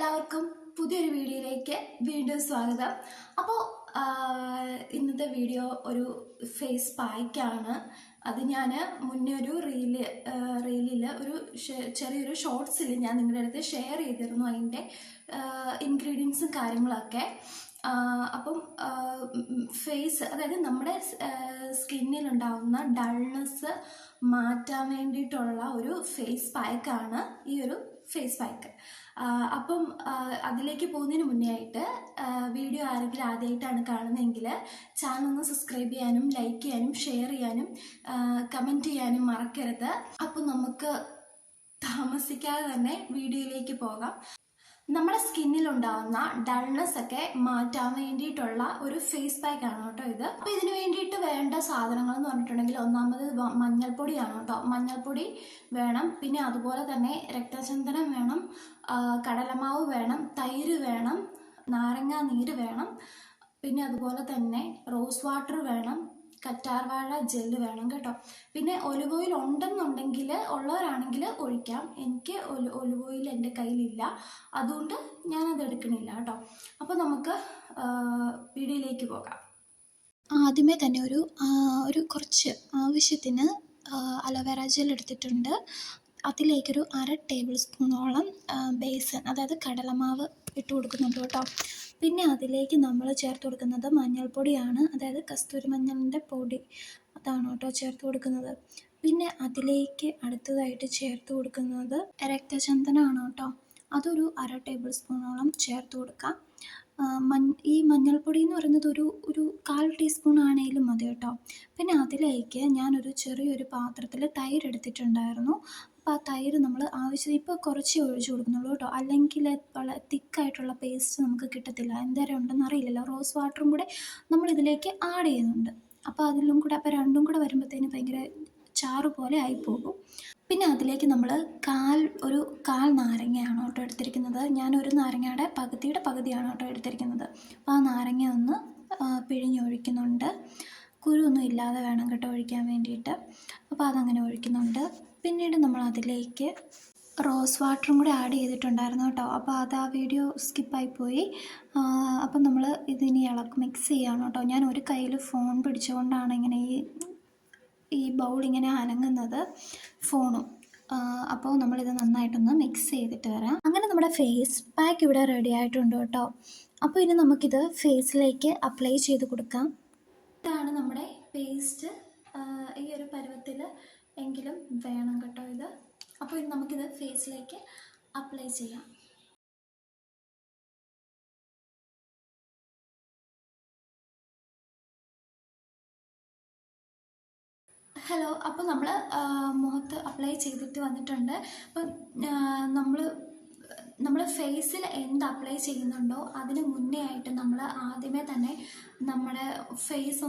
എല്ലാവർക്കും പുതിയൊരു വീഡിയോയിലേക്ക് വീണ്ടും സ്വാഗതം. അപ്പോൾ ഇന്നത്തെ വീഡിയോ ഒരു ഫേസ് പായ്ക്കാണ്. അത് ഞാൻ മുന്നേ ഒരു റീലിൽ ഒരു ചെറിയൊരു ഷോർട്സിൽ ഞാൻ നിങ്ങളുടെ അടുത്ത് ഷെയർ ചെയ്തിരുന്നു അതിൻ്റെ ഇൻഗ്രീഡിയൻസും കാര്യങ്ങളൊക്കെ. അപ്പം ഫേസ്, അതായത് നമ്മുടെ സ്കിന്നിലുണ്ടാകുന്ന ഡൾനെസ് മാറ്റാൻ വേണ്ടിയിട്ടുള്ള ഒരു ഫേസ് പായ്ക്കാണ് ഈ ഒരു ഫേസ് പായ്ക്ക്. അപ്പം അതിലേക്ക് പോകുന്നതിന് മുന്നേ ആയിട്ട് വീഡിയോ ആരെങ്കിലും ആദ്യമായിട്ടാണ് കാണുന്നതെങ്കിൽ ചാനൽ ഒന്ന് സബ്സ്ക്രൈബ് ചെയ്യാനും ലൈക്ക് ചെയ്യാനും ഷെയർ ചെയ്യാനും കമൻറ്റ് ചെയ്യാനും മറക്കരുത്. അപ്പം നമുക്ക് താമസിക്കാതെ തന്നെ വീഡിയോയിലേക്ക് പോകാം. നമ്മുടെ സ്കിന്നിലുണ്ടാകുന്ന ഡൾനെസ് ഒക്കെ മാറ്റാൻ വേണ്ടിയിട്ടുള്ള ഒരു ഫേസ് പാക്ക് ആണ് കേട്ടോ ഇത്. അപ്പോൾ ഇതിന് വേണ്ടിയിട്ട് വേണ്ട സാധനങ്ങൾ എന്ന് പറഞ്ഞിട്ടുണ്ടെങ്കിൽ ഒന്നാമത് മഞ്ഞൾപ്പൊടിയാണ് കേട്ടോ. മഞ്ഞൾപ്പൊടി വേണം, പിന്നെ അതുപോലെ തന്നെ രക്തചന്ദനം വേണം, കടലമാവ് വേണം, തൈര് വേണം, നാരങ്ങാ നീര് വേണം, പിന്നെ അതുപോലെ തന്നെ റോസ് വാട്ടർ വേണം, കറ്റാർവാഴ ജെല്ല് വേണം കേട്ടോ. പിന്നെ ഒലിവ് ഓയിൽ ഉണ്ടെന്നുണ്ടെങ്കിൽ ഉള്ളവരാണെങ്കിൽ ഒഴിക്കാം. എനിക്ക് ഒലിവ് ഓയിൽ എൻ്റെ കയ്യിലില്ല, അതുകൊണ്ട് ഞാനത് എടുക്കണില്ല കേട്ടോ. അപ്പോൾ നമുക്ക് വീഡിയോയിലേക്ക് പോകാം. ആദ്യമേ തന്നെ ഒരു കുറച്ച് ആവശ്യത്തിന് അലോവേറ ജെൽ എടുത്തിട്ടുണ്ട്. അതിലേക്കൊരു 1/2 ടേബിൾ സ്പൂണോളം ബേസൻ, അതായത് കടലമാവ് ഇട്ട് കൊടുക്കുന്നുണ്ട് കേട്ടോ. പിന്നെ അതിലേക്ക് നമ്മൾ ചേർത്ത് കൊടുക്കുന്നത് മഞ്ഞൾപ്പൊടിയാണ്, അതായത് കസ്തൂരി മഞ്ഞളിൻ്റെ പൊടി, അതാണ് കേട്ടോ ചേർത്ത് കൊടുക്കുന്നത്. പിന്നെ അതിലേക്ക് അടുത്തതായിട്ട് ചേർത്ത് കൊടുക്കുന്നത് രക്തചന്ദനമാണ് കേട്ടോ. അതൊരു 1/2 ടേബിൾ സ്പൂണോളം ചേർത്ത് കൊടുക്കാം. ഈ മഞ്ഞൾപ്പൊടി എന്ന് പറയുന്നത് ഒരു 1/4 ടീസ്പൂൺ ആണെങ്കിലും മതി കേട്ടോ. പിന്നെ അതിലേക്ക് ഞാനൊരു ചെറിയൊരു പാത്രത്തിൽ തൈര് എടുത്തിട്ടുണ്ടായിരുന്നു. അപ്പോൾ ആ തൈര് നമ്മൾ ആവശ്യം ഇപ്പോൾ കുറച്ചേ ഒഴിച്ചു കൊടുക്കുന്നുള്ളൂ കേട്ടോ, അല്ലെങ്കിൽ വളരെ തിക്കായിട്ടുള്ള പേസ്റ്റ് നമുക്ക് കിട്ടത്തില്ല. എന്തേരം ഉണ്ടെന്ന് അറിയില്ലല്ലോ. റോസ് വാട്ടറും കൂടെ നമ്മളിതിലേക്ക് ആഡ് ചെയ്യുന്നുണ്ട്. അപ്പോൾ അതിലും കൂടെ, അപ്പോൾ രണ്ടും കൂടെ വരുമ്പോഴത്തേന് ഭയങ്കര ചാറ് പോലെ ആയിപ്പോകും. പിന്നെ അതിലേക്ക് നമ്മൾ ഒരു കാൽ നാരങ്ങയാണ് കേട്ടോ എടുത്തിരിക്കുന്നത്. ഞാനൊരു നാരങ്ങയുടെ പകുതിയാണ് കേട്ടോ എടുത്തിരിക്കുന്നത്. അപ്പോൾ ആ നാരങ്ങ ഒന്ന് പിഴിഞ്ഞൊഴിക്കുന്നുണ്ട്. കുരുവൊന്നും ഇല്ലാതെ വേണം കേട്ടോ ഒഴിക്കാൻ വേണ്ടിയിട്ട്. അപ്പോൾ അതങ്ങനെ ഒഴിക്കുന്നുണ്ട്. പിന്നീട് നമ്മൾ അതിലേക്ക് റോസ് വാട്ടറും കൂടെ ആഡ് ചെയ്തിട്ടുണ്ടായിരുന്നു കേട്ടോ. അപ്പോൾ അത് ആ വീഡിയോ സ്കിപ്പായിപ്പോയി. അപ്പം നമ്മൾ ഇതിനി മിക്സ് ചെയ്യണം കേട്ടോ. ഞാൻ ഒരു കയ്യിൽ ഫോൺ പിടിച്ചുകൊണ്ടാണ് ഇങ്ങനെ ഈ ബൗൾ ഇങ്ങനെ അനങ്ങുന്നത്, ഫോണും. അപ്പോൾ നമ്മളിത് നന്നായിട്ടൊന്ന് മിക്സ് ചെയ്തിട്ട് വരാം. അങ്ങനെ നമ്മുടെ ഫേസ് പാക്ക് ഇവിടെ റെഡി ആയിട്ടുണ്ട് കേട്ടോ. അപ്പോൾ ഇനി നമുക്കിത് ഫേസിലേക്ക് അപ്ലൈ ചെയ്ത് കൊടുക്കാം. ഇതാണ് നമ്മുടെ പേസ്റ്റ്. ഈ ഒരു പരുവത്തിൽ എങ്കിലും വേണം കേട്ടോ ഇത്. അപ്പോൾ ഇനി നമുക്കിത് ഫേസിലേക്ക് അപ്ലൈ ചെയ്യാം. ഹലോ, അപ്പോൾ നമ്മൾ മുഖത്ത് അപ്ലൈ ചെയ്തിട്ട് വന്നിട്ടുണ്ട്. അപ്പം നമ്മൾ ഫേസിൽ എന്ത് അപ്ലൈ ചെയ്യുന്നുണ്ടോ അതിന് മുന്നേ ആയിട്ട് നമ്മൾ ആദ്യമേ തന്നെ നമ്മുടെ ഫേസ്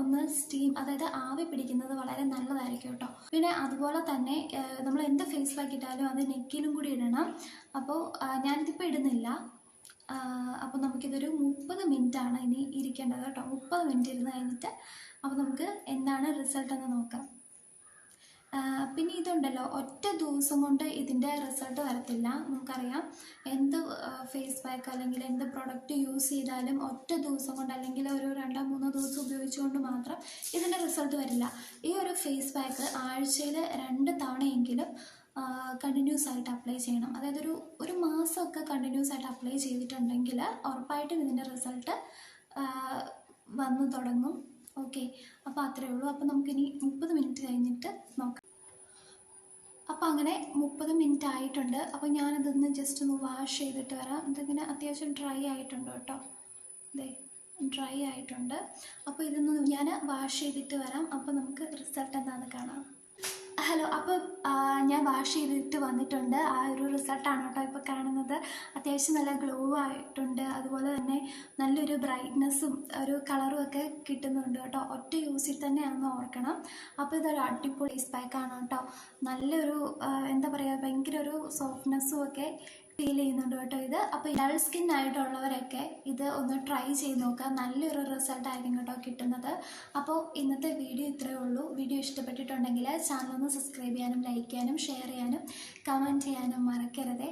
ഒന്ന് സ്റ്റീം, അതായത് ആവി പിടിക്കുന്നത് വളരെ നല്ലതായിരിക്കും കേട്ടോ. പിന്നെ അതുപോലെ തന്നെ നമ്മൾ എന്ത് ഫേസ് പാക്ക് ഇട്ടാലും അത് നെക്കിലും കൂടി ഇടണം. അപ്പോൾ ഞാനിതിപ്പോൾ ഇടുന്നില്ല. അപ്പോൾ നമുക്കിതൊരു 30 മിനിറ്റാണ് ഇനി ഇരിക്കേണ്ടത് കേട്ടോ. 30 മിനിറ്റ് ഇരുന്ന് കഴിഞ്ഞിട്ട് അപ്പോൾ നമുക്ക് എന്താണ് റിസൾട്ട് എന്ന് നോക്കാം. പിന്നെ ഇതുണ്ടല്ലോ, ഒറ്റ ദിവസം കൊണ്ട് ഇതിൻ്റെ റിസൾട്ട് വരത്തില്ല. നമുക്കറിയാം, എന്ത് ഫേസ് പാക്ക് അല്ലെങ്കിൽ എന്ത് പ്രൊഡക്റ്റ് യൂസ് ചെയ്താലും ഒറ്റ ദിവസം കൊണ്ട് അല്ലെങ്കിൽ ഒരു 2-3 ദിവസം ഉപയോഗിച്ചുകൊണ്ട് മാത്രം ഇതിൻ്റെ റിസൾട്ട് വരില്ല. ഈ ഒരു ഫേസ് പാക്ക് ആഴ്ചയിൽ 2 തവണയെങ്കിലും കണ്ടിന്യൂസ് ആയിട്ട് അപ്ലൈ ചെയ്യണം. അതായത് ഒരു മാസമൊക്കെ കണ്ടിന്യൂസ് ആയിട്ട് അപ്ലൈ ചെയ്തിട്ടുണ്ടെങ്കിൽ ഉറപ്പായിട്ടും ഇതിൻ്റെ റിസൾട്ട് വന്നു തുടങ്ങും. ഓക്കെ, അപ്പോൾ അത്രയേ ഉള്ളൂ. അപ്പോൾ നമുക്കിനി 30 മിനിറ്റ് കഴിഞ്ഞിട്ട് നോക്കാം. അപ്പോൾ അങ്ങനെ 30 മിനിറ്റ് ആയിട്ടുണ്ട്. അപ്പോൾ ഞാനതൊന്ന് ജസ്റ്റ് ഒന്ന് വാഷ് ചെയ്തിട്ട് വരാം. ഇതിങ്ങനെ അത്യാവശ്യം ഡ്രൈ ആയിട്ടുണ്ട് കേട്ടോ. ഡ്രൈ ആയിട്ടുണ്ട്. അപ്പോൾ ഇതൊന്ന് ഞാൻ വാഷ് ചെയ്തിട്ട് വരാം. അപ്പോൾ നമുക്ക് റിസൾട്ട് എന്താണെന്ന് കാണാം. ഹലോ, അപ്പോൾ ഞാൻ വാഷ് ചെയ്തിട്ട് വന്നിട്ടുണ്ട്. ആ ഒരു റിസൾട്ടാണ് കേട്ടോ ഇപ്പോൾ കാണുന്നത്. അത്യാവശ്യം നല്ല ഗ്ലോ ആയിട്ടുണ്ട്. അതുപോലെ തന്നെ നല്ലൊരു ബ്രൈറ്റ്നെസ്സും ഒരു കളറും ഒക്കെ കിട്ടുന്നുണ്ട് കേട്ടോ. ഒറ്റ യൂസിൽ തന്നെയാണെന്ന് ഓർക്കണം. അപ്പോൾ ഇതൊരു അടിപൊളി ഫേസ് പാക്കാണ് കേട്ടോ. നല്ലൊരു എന്താ പറയുക, ഭയങ്കര ഒരു സോഫ്റ്റ്നെസ്സും ഒക്കെ ഫീൽ ചെയ്യുന്നുണ്ട് കേട്ടോ ഇത്. അപ്പോൾ ഡൾ സ്കിൻ ആയിട്ടുള്ളവരൊക്കെ ഇത് ഒന്ന് ട്രൈ ചെയ്ത് നോക്കുക. നല്ലൊരു റിസൾട്ടായിരിക്കും കേട്ടോ കിട്ടുന്നത്. അപ്പോൾ ഇന്നത്തെ വീഡിയോ ഇത്രയേ ഉള്ളൂ. വീഡിയോ ഇഷ്ടപ്പെട്ടിട്ടുണ്ടെങ്കിൽ ചാനൽ ഒന്ന് സബ്സ്ക്രൈബ് ചെയ്യാനും ലൈക്ക് ചെയ്യാനും ഷെയർ ചെയ്യാനും കമൻറ്റ് ചെയ്യാനും മറക്കരുതേ.